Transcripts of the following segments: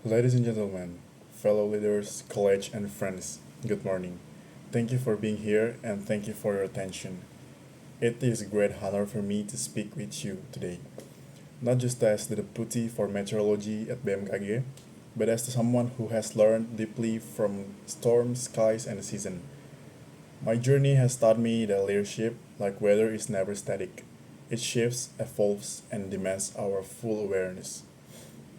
Ladies and gentlemen, fellow leaders, colleagues, and friends, good morning. Thank you for being here and thank you for your attention. It is a great honor for me to speak with you today, not just as the deputy for meteorology at BMKG, but as someone who has learned deeply from storms, skies, and the season. My journey has taught me that leadership, like weather, is never static. It shifts, evolves, and demands our full awareness.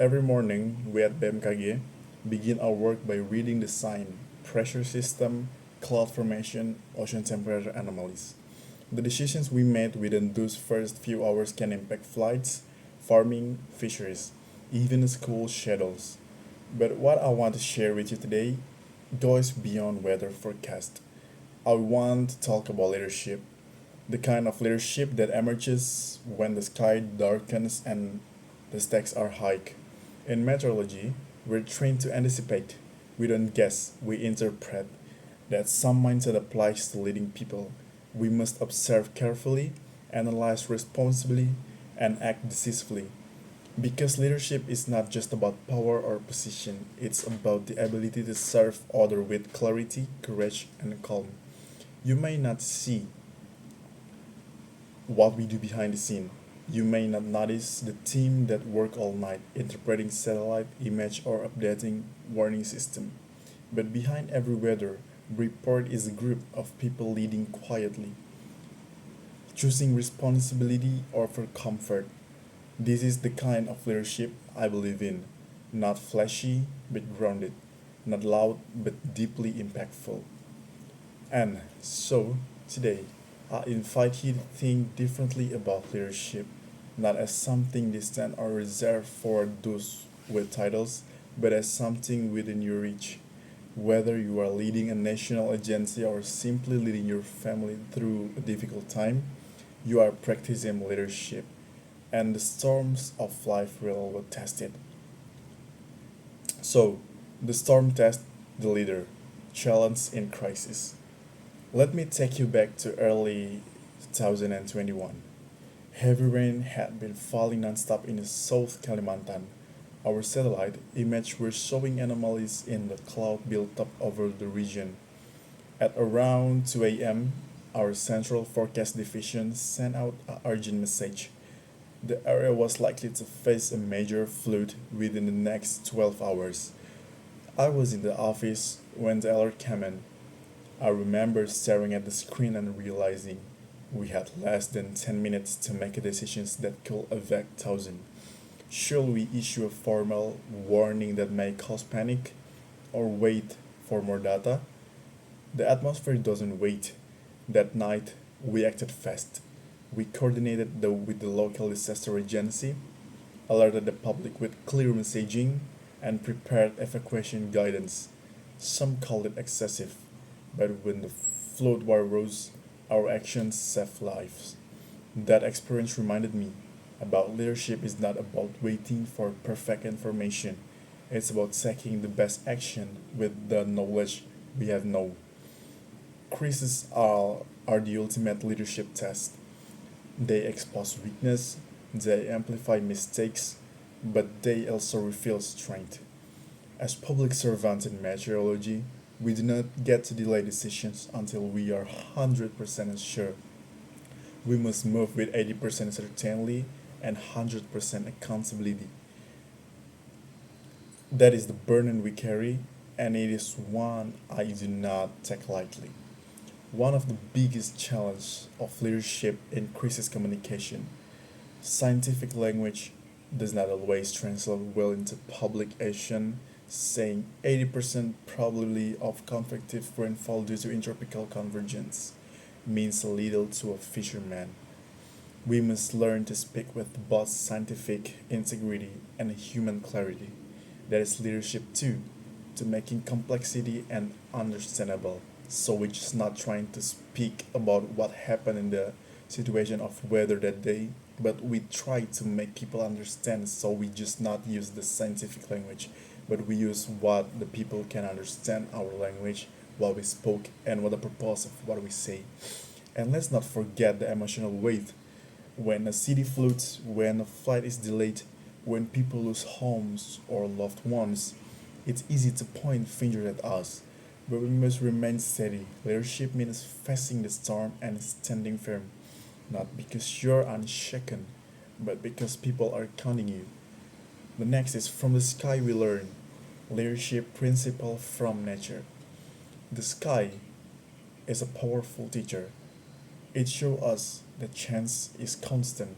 Every morning, we at BMKG begin our work by reading the sign, pressure system, cloud formation, ocean temperature anomalies. The decisions we made within those first few hours can impact flights, farming, fisheries, even school schedules. But what I want to share with you today goes beyond weather forecast. I want to talk about leadership, the kind of leadership that emerges when the sky darkens and the stakes are high. In meteorology, we're trained to anticipate. We don't guess, we interpret. That some mindset applies to leading people. We must observe carefully, analyze responsibly, and act decisively. Because leadership is not just about power or position, it's about the ability to serve others with clarity, courage, and calm. You may not see what we do behind the scene. You may not notice the team that work all night interpreting satellite image or updating warning system. But behind every weather report is a group of people leading quietly, choosing responsibility over comfort. This is the kind of leadership I believe in. Not flashy but grounded, not loud but deeply impactful. And so, today, I invite you to think differently about leadership, not as something distant or reserved for those with titles, but as something within your reach. Whether you are leading a national agency or simply leading your family through a difficult time, you are practicing leadership, and the storms of life will test it. So, the storm test the leader, challenge in crisis. Let me take you back to early 2021. Heavy rain had been falling nonstop in South Kalimantan. Our satellite images were showing anomalies in the cloud built up over the region. At around 2 a.m., our Central Forecast Division sent out an urgent message. The area was likely to face a major flood within the next 12 hours. I was in the office when the alert came in. I remember staring at the screen and realizing we had less than 10 minutes to make a decision that could affect thousands. Should we issue a formal warning that may cause panic or wait for more data? The atmosphere doesn't wait. That night, we acted fast. We coordinated with the local disaster agency, alerted the public with clear messaging, and prepared evacuation guidance. Some called it excessive, but when the flood war rose, our actions saved lives. That experience reminded me about leadership is not about waiting for perfect information. It's about taking the best action with the knowledge we have now. Crises are the ultimate leadership test. They expose weakness, they amplify mistakes, but they also reveal strength. As public servants in meteorology, we do not get to delay decisions until we are 100% sure. We must move with 80% certainty and 100% accountability. That is the burden we carry, and it is one I do not take lightly. One of the biggest challenges of leadership in crisis communication. Scientific language does not always translate well into public action, saying 80% probability of convective rainfall due to intertropical convergence means little to a fisherman. We must learn to speak with both scientific integrity and human clarity. That is leadership too, to making complexity and understandable. So we're just not trying to speak about what happened in the situation of weather that day, but we try to make people understand. So we just not use the scientific language, but we use what the people can understand our language, what we spoke, and what the purpose of what we say. And let's not forget the emotional weight when a city floods, when a flight is delayed, When people lose homes or loved ones, it's easy to point fingers at us, but we must remain steady. Leadership means facing the storm and standing firm, not because you're unshaken, but because people are counting you. The next is from the sky we learn leadership principle from nature. The sky is a powerful teacher. It shows us that chance is constant.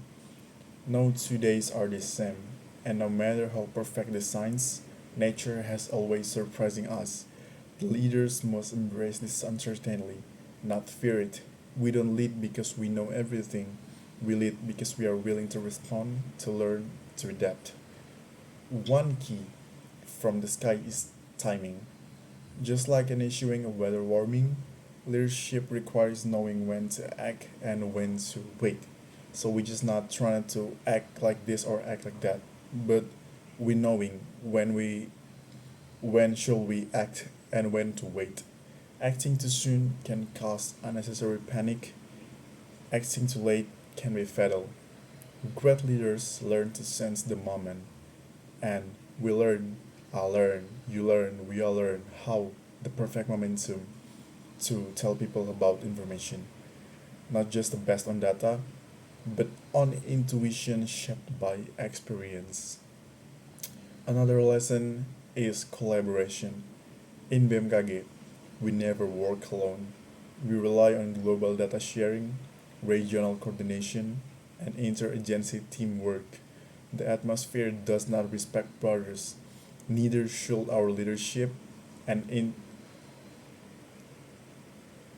No 2 days are the same, and no matter how perfect the science, nature has always surprising us. The leaders must embrace this uncertainty, not fear it. We don't lead because we know everything. We lead because we are willing to respond, to learn, to adapt. One key from the sky is timing. Just like in issuing a weather warning, leadership requires knowing when to act and when to wait. So we're just not trying to act like this or act like that, but we knowing when should we act and when to wait. Acting too soon can cause unnecessary panic. Acting too late can be fatal. Great leaders learn to sense the moment, and we learn, I learn, you learn, we all learn how the perfect momentum to tell people about information, not just the best on data, but on intuition shaped by experience. Another lesson is collaboration. In BMKG, we never work alone. We rely on global data sharing, regional coordination, and interagency teamwork. The atmosphere does not respect borders. Neither should our leadership, and in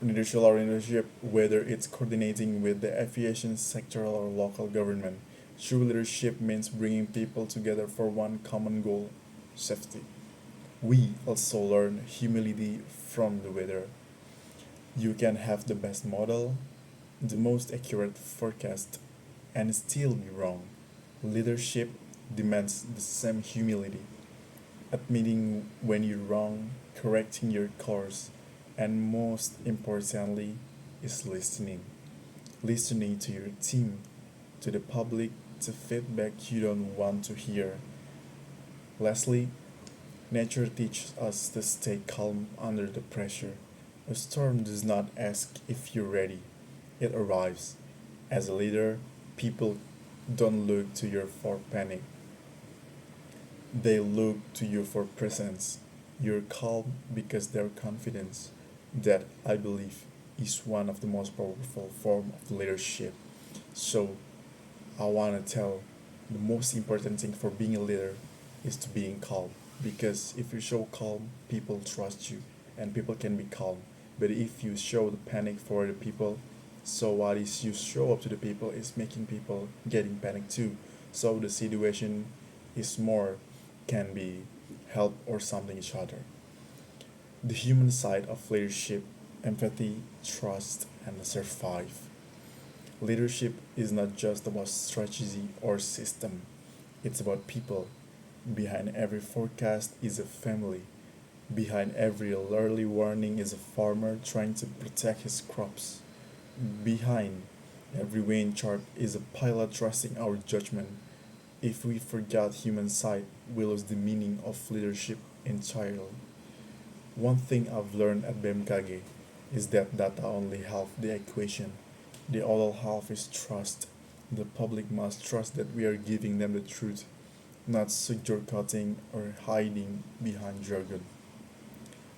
neither should our leadership, whether it's coordinating with the aviation sector or local government. True leadership means bringing people together for one common goal: safety. We also learn humility from the weather. You can have the best model, the most accurate forecast, and still be wrong. Leadership demands the same humility, admitting when you're wrong, correcting your course, and most importantly, is listening. Listening to your team, to the public, to feedback you don't want to hear. Lastly, nature teaches us to stay calm under the pressure. A storm does not ask if you're ready, it arrives. As a leader, people don't look to you for panic, they look to you for presence. You're calm because they're confidence. That, I believe, is one of the most powerful form of leadership. So, I want to tell the most important thing for being a leader is to being calm. Because if you show calm, people trust you and people can be calm. But if you show the panic for the people, so what is you show up to the people is making people getting panic too. So the situation is more can be help or something each other. The human side of leadership, empathy, trust, and survive. Leadership is not just about strategy or system, it's about people. Behind every forecast is a family. Behind every early warning is a farmer trying to protect his crops. Behind every wind chart is a pilot trusting our judgment. If we forget human side, we lose the meaning of leadership entirely. One thing I've learned at BMKG is that data only half the equation. The other half is trust. The public must trust that we are giving them the truth, not sugarcoating or hiding behind jargon.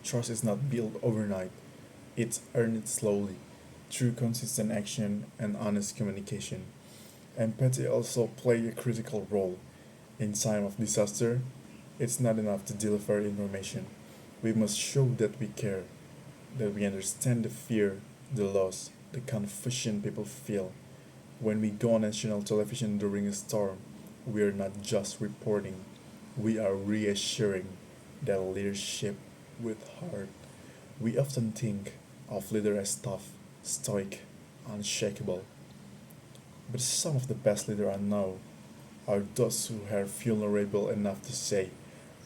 Trust is not built overnight, it's earned slowly through consistent action and honest communication. Empathy also plays a critical role. In time of disaster, it's not enough to deliver information. We must show that we care, that we understand the fear, the loss, the confusion people feel. When we go on national television during a storm, we are not just reporting, we are reassuring that leadership with heart. We often think of leaders as tough, stoic, unshakable, but some of the best leaders I know are those who are vulnerable enough to say,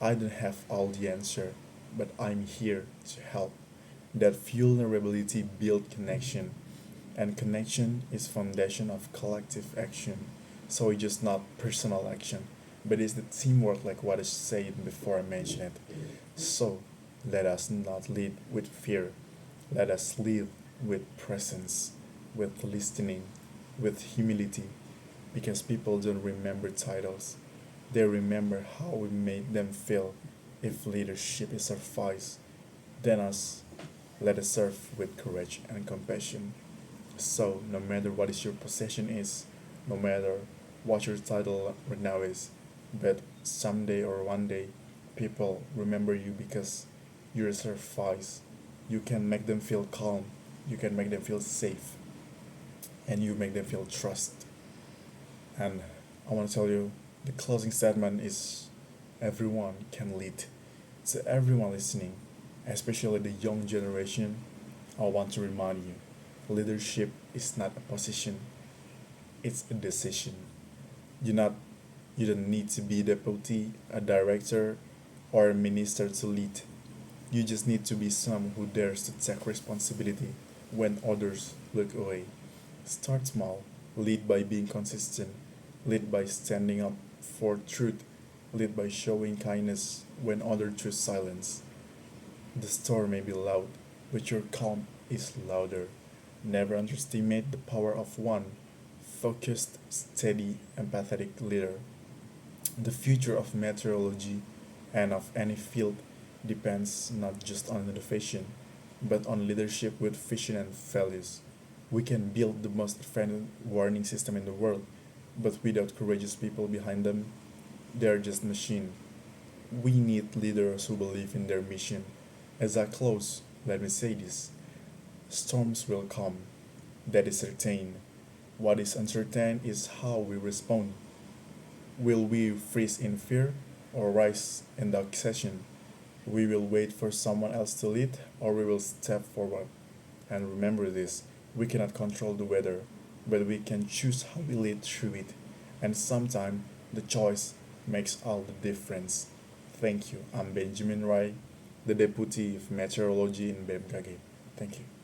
I don't have all the answer, but I'm here to help. That vulnerability builds connection, and connection is foundation of collective action. So it's just not personal action. but it's the teamwork, like what I said before I mentioned it. So let us not lead with fear. Let us lead with presence, with listening, with humility, because people don't remember titles. They remember how we made them feel. If leadership is our vice, then us, let us serve with courage and compassion. So, no matter what is your possession is, no matter what your title right now is, but someday or one day, people remember you because you're a sacrifice. You can make them feel calm, you can make them feel safe, and you make them feel trust. And I want to tell you, the closing statement is everyone can lead. To everyone listening, especially the young generation, I want to remind you leadership is not a position, it's a decision. You not you don't need to be a deputy, a director, or a minister to lead. You just need to be someone who dares to take responsibility when others look away. Start small, lead by being consistent, lead by standing up for truth, lead by showing kindness when others choose silence. The storm may be loud, but your calm is louder. Never underestimate the power of one focused, steady, empathetic leader. The future of meteorology and of any field depends not just on innovation, but on leadership with vision and values. We can build the most advanced warning system in the world, but without courageous people behind them, they are just machines. We need leaders who believe in their mission. As I close, let me say this: storms will come, that is certain. What is uncertain is how we respond. Will we freeze in fear or rise in the accession? We will wait for someone else to lead or we will step forward. And remember this: we cannot control the weather, but we can choose how we lead through it. And sometimes the choice makes all the difference. Thank you. I'm Benjamin Rai, the Deputy of Meteorology in BMKG. Thank you.